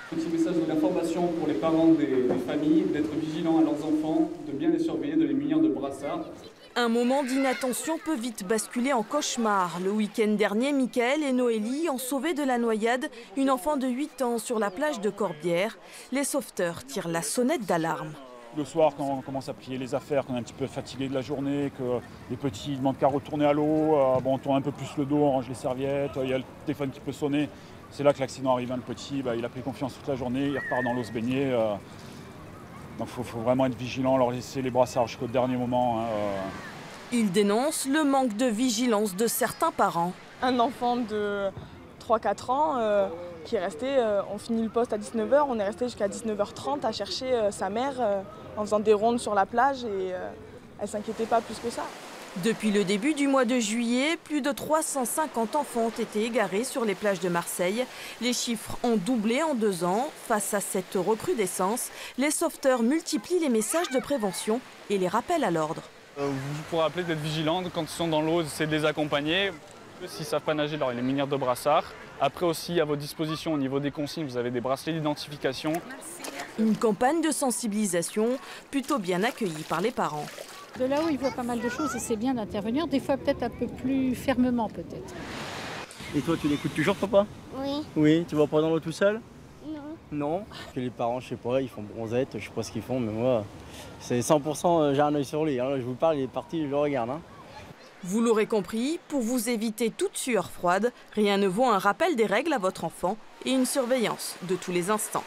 Petit message de l'information pour les parents des familles, d'être vigilants à leurs enfants, de bien les surveiller, de les munir de brassards. Un moment d'inattention peut vite basculer en cauchemar. Le week-end dernier, Michael et Noélie ont sauvé de la noyade une enfant de 8 ans sur la plage de Corbière. Les sauveteurs tirent la sonnette d'alarme. Le soir, quand on commence à plier les affaires, qu'on est un petit peu fatigué de la journée, que les petits ne demandent qu'à retourner à l'eau, on tourne un peu plus le dos, on range les serviettes, il y a le téléphone qui peut sonner. C'est là que l'accident arrive. Le petit, il a pris confiance toute la journée, il repart dans l'eau se baigner. Donc il faut vraiment être vigilant, leur laisser les brassards jusqu'au dernier moment. Il dénonce le manque de vigilance de certains parents. Un enfant de 3-4 ans qui est resté, on finit le poste à 19h, on est resté jusqu'à 19h30 à chercher sa mère en faisant des rondes sur la plage et elle ne s'inquiétait pas plus que ça. Depuis le début du mois de juillet, plus de 350 enfants ont été égarés sur les plages de Marseille. Les chiffres ont doublé en 2 ans. Face à cette recrudescence, les sauveteurs multiplient les messages de prévention et les rappels à l'ordre. Vous pourrez appeler d'être vigilants quand ils sont dans l'eau, c'est de les accompagner. S'ils ne savent pas nager, alors les munir de brassards. Après aussi, à votre disposition, au niveau des consignes, vous avez des bracelets d'identification. Une campagne de sensibilisation plutôt bien accueillie par les parents. De là où il voit pas mal de choses et c'est bien d'intervenir, des fois peut-être un peu plus fermement peut-être. Et toi, tu l'écoutes toujours, papa? Oui. Oui, tu vas pas dans l'eau tout seul? Non. Non. Que les parents, je sais pas, ils font bronzette, je sais pas ce qu'ils font, mais moi, c'est 100%, j'ai un œil sur lui. Je vous parle, il est parti, je le regarde. Vous l'aurez compris, pour vous éviter toute sueur froide, rien ne vaut un rappel des règles à votre enfant et une surveillance de tous les instants.